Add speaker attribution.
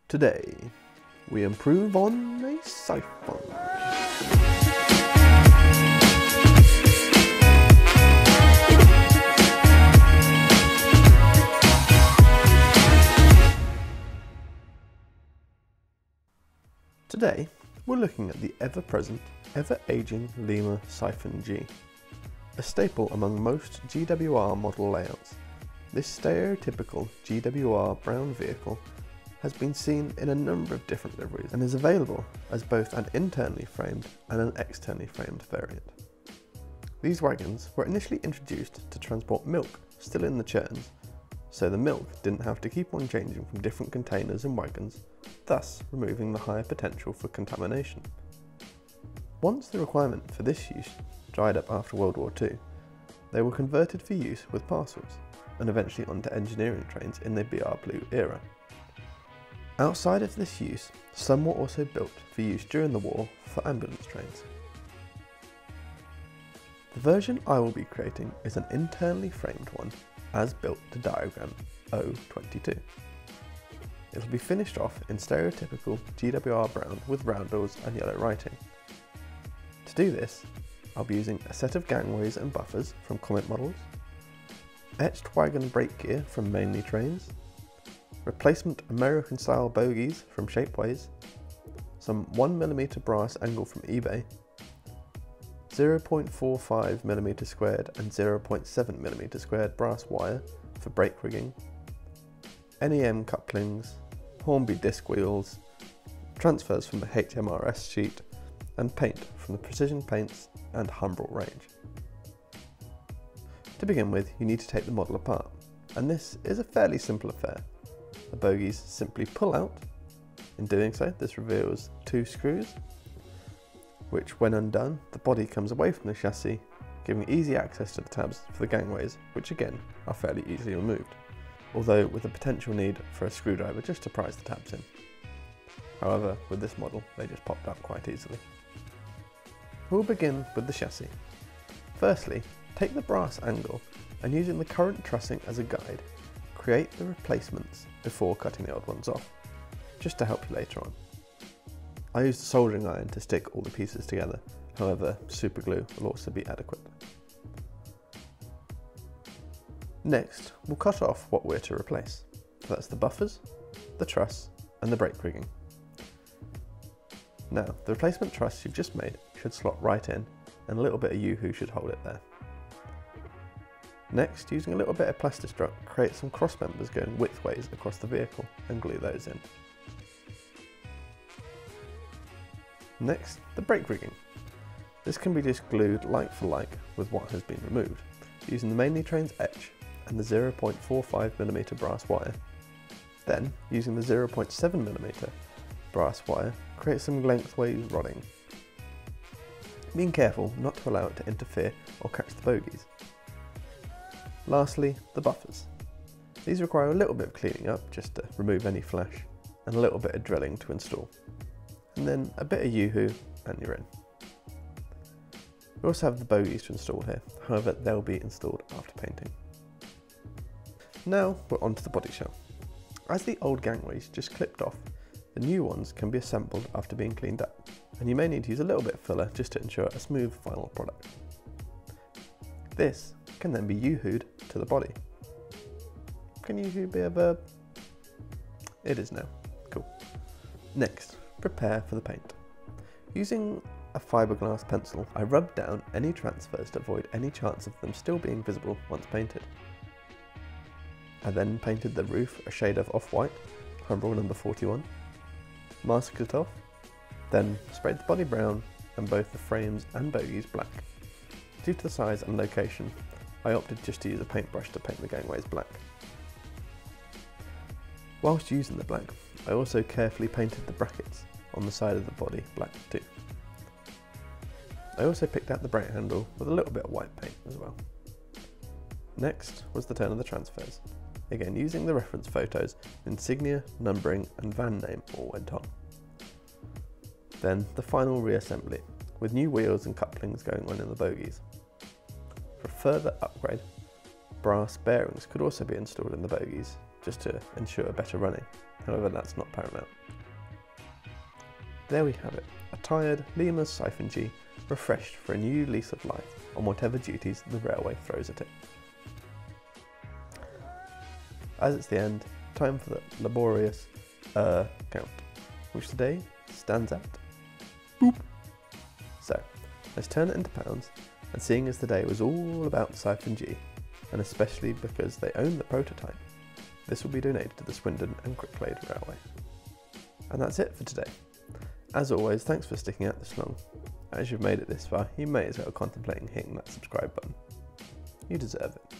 Speaker 1: Today, we improve on a siphon. Today, we're looking at the ever-present, ever-aging Lima Siphon G. A staple among most GWR model layouts, this stereotypical GWR brown vehicle has been seen in a number of different liveries and is available as both an internally framed and an externally framed variant. These wagons were initially introduced to transport milk still in the churns, so the milk didn't have to keep on changing from different containers and wagons, thus removing the higher potential for contamination. Once the requirement for this use dried up after World War II, they were converted for use with parcels, and eventually onto engineering trains in the BR Blue era. Outside of this use, some were also built for use during the war for ambulance trains. The version I will be creating is an internally framed one, as built to diagram 022. It will be finished off in stereotypical GWR brown with roundels and yellow writing. To do this, I'll be using a set of gangways and buffers from Comet models, etched wagon brake gear from Mainly Trains, replacement American style bogies from Shapeways, some 1mm brass angle from eBay, 0.45mm squared and 0.7mm squared brass wire for brake rigging, NEM couplings, Hornby disc wheels, transfers from the HMRS sheet, and paint from the Precision Paints and Humbrol range. To begin with, you need to take the model apart, and this is a fairly simple affair. The bogies simply pull out. In doing so, this reveals two screws, which when undone, the body comes away from the chassis, giving easy access to the tabs for the gangways, which again are fairly easily removed, although with the potential need for a screwdriver just to prise the tabs in. However, with this model, they just popped up quite easily. We'll begin with the chassis. Firstly, take the brass angle and using the current trussing as a guide, create the replacements before cutting the old ones off, just to help you later on. I used a soldering iron to stick all the pieces together, however super glue will also be adequate. Next, we'll cut off what we're to replace. That's the buffers, the truss and the brake rigging. Now, the replacement truss you've just made should slot right in and a little bit of U-Hoo should hold it there. Next, using a little bit of Plastistrut, create some cross members going widthways across the vehicle and glue those in. Next, the brake rigging. This can be just glued like for like with what has been removed, using the Mainly Trains etch and the 0.45mm brass wire. Then, using the 0.7mm brass wire, create some lengthways rodding, being careful not to allow it to interfere or catch the bogies. Lastly, the buffers. These require a little bit of cleaning up just to remove any flash and a little bit of drilling to install. And then a bit of U-Hoo and you're in. We also have the bogies to install here, however they'll be installed after painting. Now we're onto the body shell. As the old gangways just clipped off, the new ones can be assembled after being cleaned up, and you may need to use a little bit of filler just to ensure a smooth final product. This can then be U-Hoo'd to the body. Can U-Hoo be a verb? It is now. Cool. Next, prepare for the paint. Using a fiberglass pencil, I rubbed down any transfers to avoid any chance of them still being visible once painted. I then painted the roof a shade of off-white, Humbrol number 41, masked it off, then sprayed the body brown and both the frames and bogies black. Due to the size and location, I opted just to use a paintbrush to paint the gangways black. Whilst using the black, I also carefully painted the brackets on the side of the body black too. I also picked out the brake handle with a little bit of white paint as well. Next was the turn of the transfers. Again, using the reference photos, insignia, numbering and van name all went on. Then the final reassembly, with new wheels and couplings going on in the bogies. For further upgrade, brass bearings could also be installed in the bogies, just to ensure better running. however that's not paramount. There we have it, a tired Lima Siphon G, refreshed for a new lease of life on whatever duties the railway throws at it. As it's the end, time for the laborious count, which today stands at boop. So, let's turn it into pounds, and seeing as the day was all about the Siphon G, and especially because they own the prototype, this will be donated to the Swindon and Cricklade Railway. And that's it for today. As always, thanks for sticking out this long. As you've made it this far, you may as well contemplating hitting that subscribe button. You deserve it.